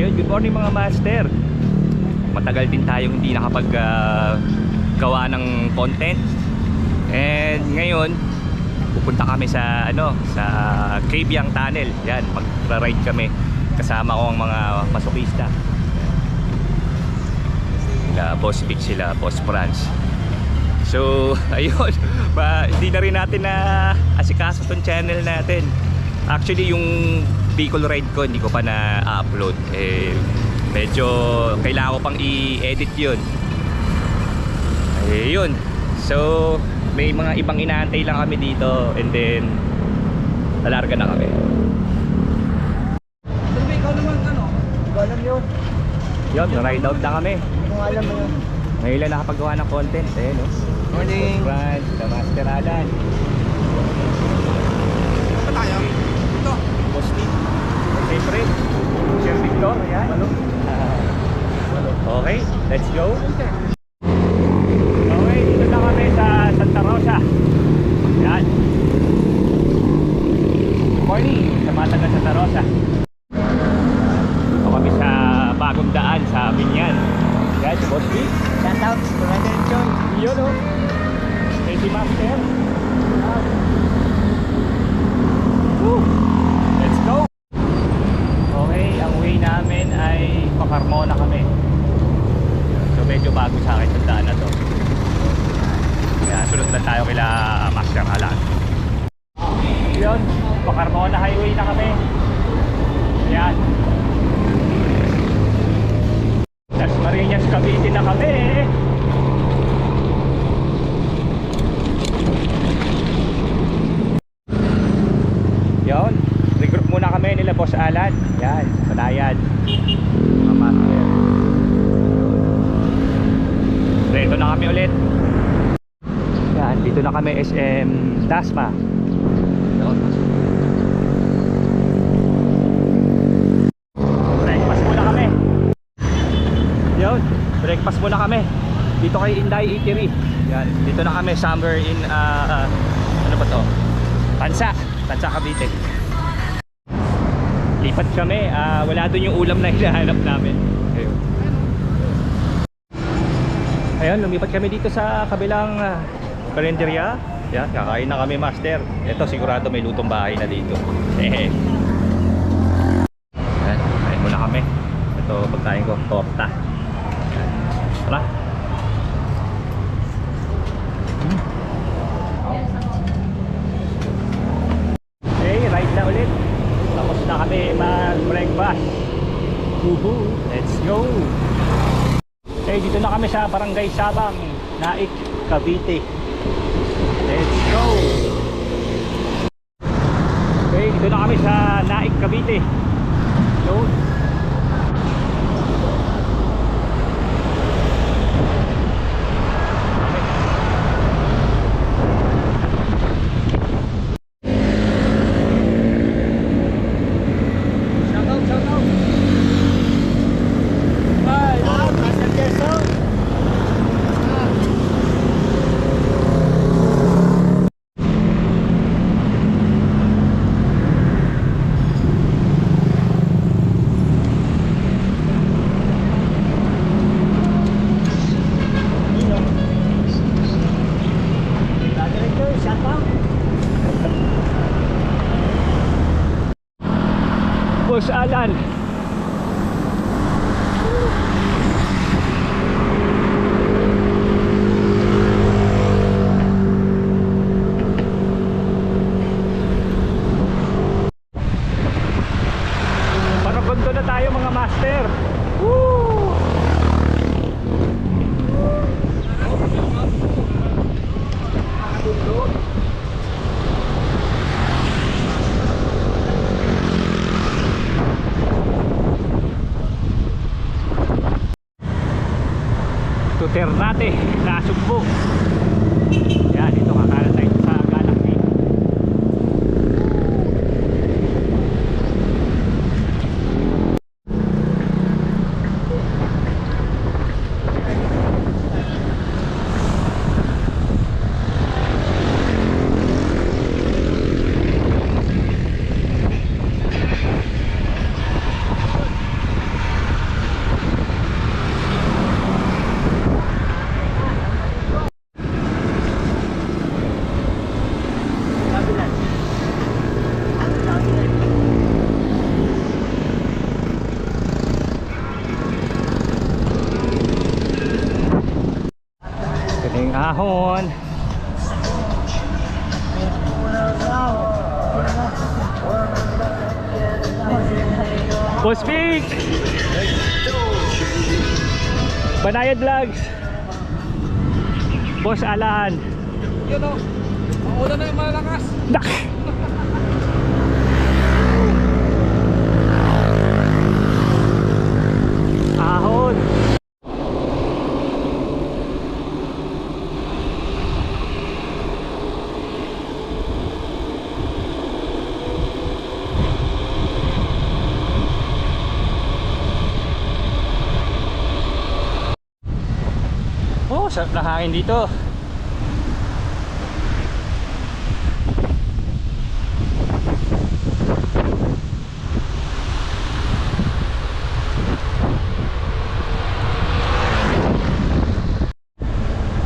Ayun, good morning mga master. Matagal din tayong hindi nakapag gawa ng content. And ngayon pupunta kami sa sa Kabyang Tunnel. Yan, magra-ride kami. Kasama ko ang mga masokista. Sila Boss Vic, sila Boss Franz. So, ayun, hindi na rin natin na asikaso tong channel natin. Actually, yung Bicol ride ko, hindi ko pa na-upload. Medyo kailangan ko pang i-edit yun. Ayun. So, may mga ibang inaantay lang kami dito. And then, talarga na kami. Sabi, ikaw naman Hindi ko alam yun. Yun, ride out na kami. Hindi ko alam yun. Ngayon lang nakapagawa ng content. Ayun, no? Morning. Franz, the Master Alan. Saan tayo? Ito. Boss Vic. Siyempre, Sir Victor. Ayan. Okay, let's go. Okay, dito na kami sa Santa Rosa. Yan. Good morning sa mga taga Santa Rosa. Dito kami sa bagong daan sa Binyan. Yan, si Boss Vic. Shout out. Brother John. Yun, oh. Si Master. Woo! Let's go. Okay, ang way namin ay pa-Carmona kami. So medyo bago sa akin yung daan na to. Kaya sunod lang tayo kila Master Alan. Yun, pa-Carmona highway na kami. Ayan. Las Marinas, Cavite na kami. Yun, regroup muna kami nila Boss Alan. Yan, Palayan. Mga master. Dito na kami ulit. Yan, dito na kami SM Dasma. Breakfast muna kami. Yun, breakfast muna kami. Dito kay Inday Eatery. Yan, dito na kami somewhere in ano ba to? Tansa Cavite. Lipat kami, wala doon yung ulam na hinahanap namin. Ayun, lumipat kami dito sa kabilang kalenderya. Yan, kakain na kami master. Ito sigurado may lutong bahay na dito. Yan, kain muna kami. Ito pagkain ko, torta. Tara. Ride na ulit. Tapos na kami mag-breakfast. Let's go. Dito na kami sa Barangay Sabang, Naik, Cavite. Let's go. Dito na kami sa Naik, Cavite. Yun. Boss Alan. Paragondo na tayo mga master. Woo! Ternate, Nasugbo. Yan, dito kakanan tayo sa Galaxy. Ahon. Boss Vic! Banayad Vlogs. Boss Alan. Yun o. Ang una na yung malakas. Nak! Ahon. Oh, sarap na hangin dito.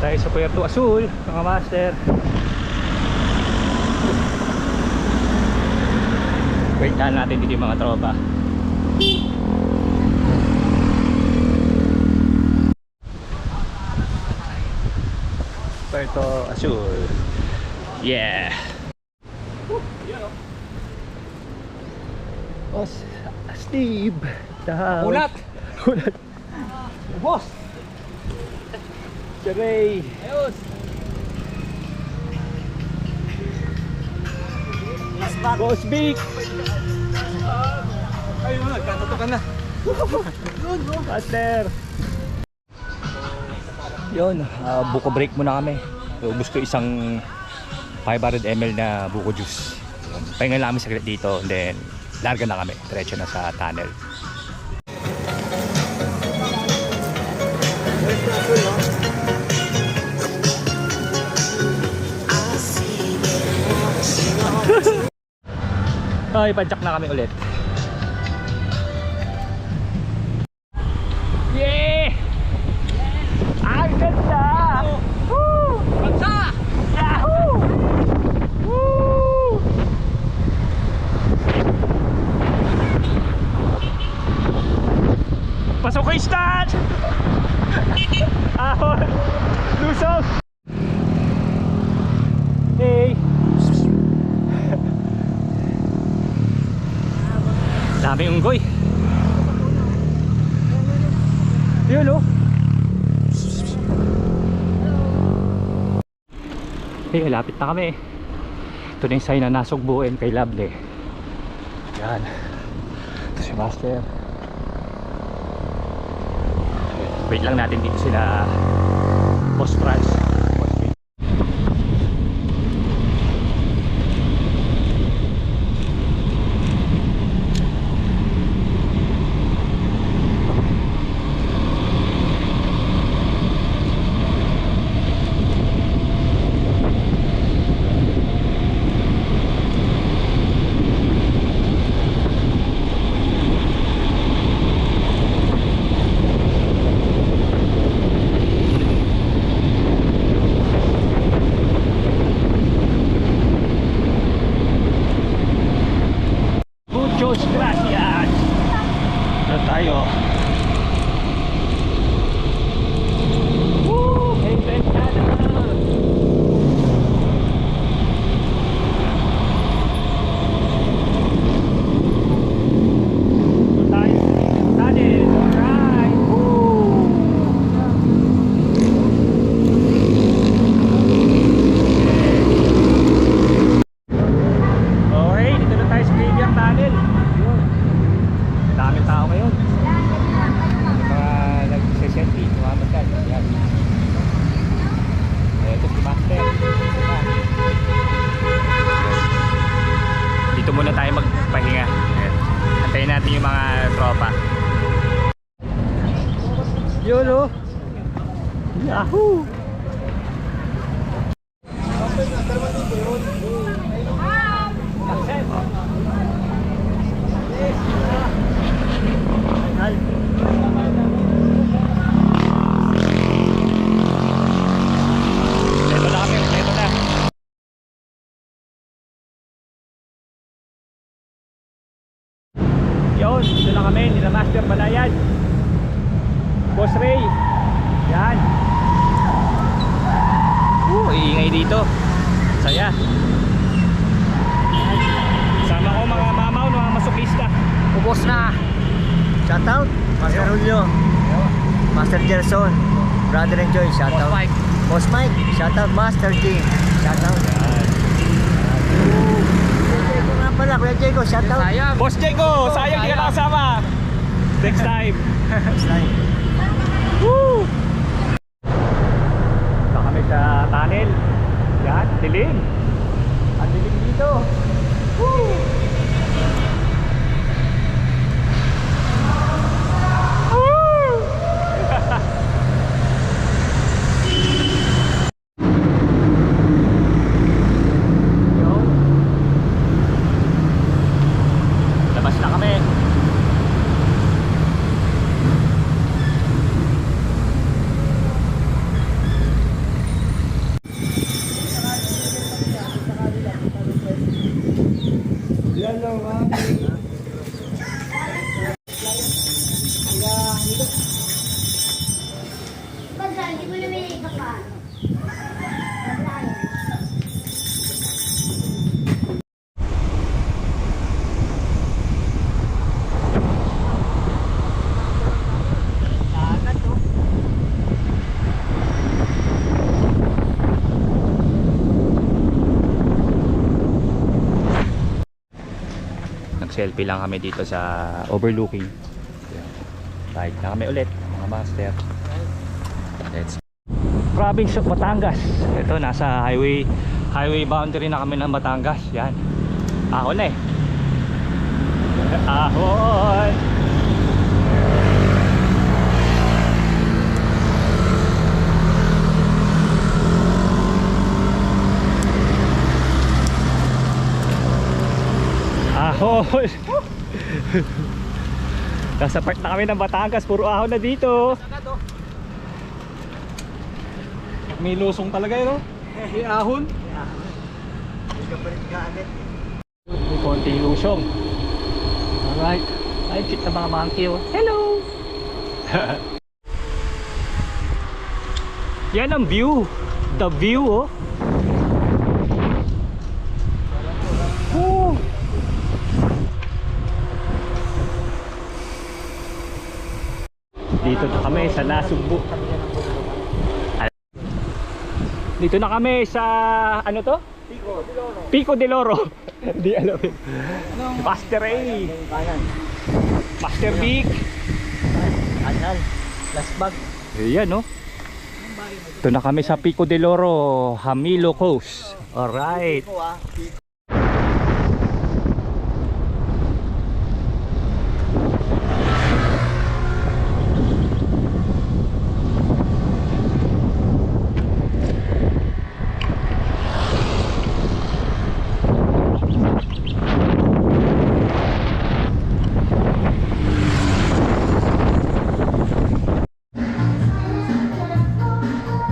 Tayo sa Puerto Azul, mga master. Wait natin dito yung mga tropa. Puerto Azul. Yeah. Boss Steve. Ulat. Ulat. Boss. Ray. Ayos. Boss Vic. Ayun, nagkatutukan na. Master. Yun, buko break muna kami. Ubus ko isang 500 ml na buko juice. Yun, pahinga lang kami saglit dito, and then larga na kami. Diretso na sa tunnel. Ay, padjak na kami ulit. Yeah! Ang ganda! Woo! Bansa! Yahoo! Woo! Pasok kayo, Stan! Ahon! Lusog! Hey! Dami unggoy. Yun oh. Hey, lapit na kami. Ito na yung sign na nasugbuin kay Lovely. Yan. Ito si Master. Wait lang natin dito sila Boss Franz. Muchos gracias. Ito tayo. Woo! Hey, Ventana! Ito tayo. Tunnel. Alright. Woo! Okay, dito na tayo sa Graveyard Tunnel. Daming tao ngayon. Mga nag-selfie, mga magkal. Yan. Ito si Master. Dito muna tayo magpahinga. Ayan. Antayin natin yung mga tropa. Yun o. Yahoo! Ito na kami, ito na. Yun, dito na kami, nila Master Balayan. Boss Ray. Yan. Iingay dito. Saya. Sama ko mga mamaw, mga masokista. Ubos na. Shoutout, Master Julio, Master Gerson, Brother Enjoy, shoutout. Boss Mike. Boss Mike, shoutout. Master G, shoutout. Ito nga pala, Kuya Diego, shoutout. Sayang. Boss Diego, sayang di ka nakasama. Next time. Next time. Woo! Ito kami sa tunnel. Yan, dilim. Ang dilim dito. Woo! Woo! Yun. Labas na kami. Hindi mo naman yung iba pa. Nag-selfie lang kami dito sa overlooking. Bike na kami ulit, mga master. Let's Province of Batangas. Ito, nasa highway boundary na kami ng Batangas. Yan. Ahon na eh. Ahon! Ahon! Nasa part na kami ng Batangas. Puro ahon na dito. May lusong talaga yun, no? May ahon. May konting lusong. Alright. Ay, cute na mga monkey. Oh. Hello! Yan ang view. The view, oh. Woo! Dito na kami sa Nasugbu. Dito na kami sa ano to? Pico de Loro. Hindi alam eh. Master A. Master Big. Asan? Last bag. Ayan no. Ito na kami sa Pico de Loro, Hamilo Coast. Alright.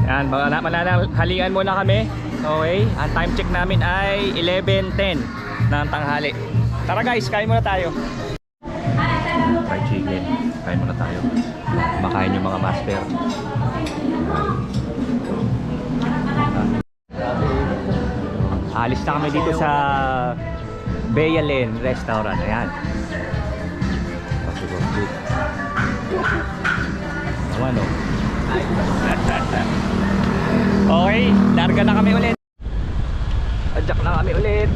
Yan, mananghalian muna kami. Okay, ang time check namin ay 11:10 ng tanghali. Tara guys, kain muna tayo. Fried chicken, kain muna tayo. Makain yung mga master. Alis na kami dito sa Bayalen Restaurant. Ayan. Ano? Okay, larga na kami ulit. Adjak na kami ulit.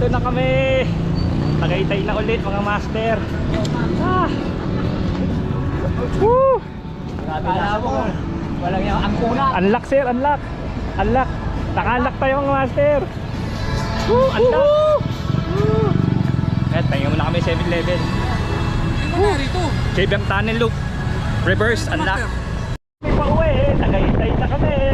Nandito na kami. Tagaytay na ulit mga master. Ah. Woo! Kala mo, walang yung angkuna. Unlock sir, unlock. Unlock. Naka-unlock tayo mga master. Woo! Unlock. Eh, tingnan mo na kami 7-Eleven. Ano na rito? JBM Tunnel Loop. Reverse, unlock. May pauwi eh. Tagaytay na kami.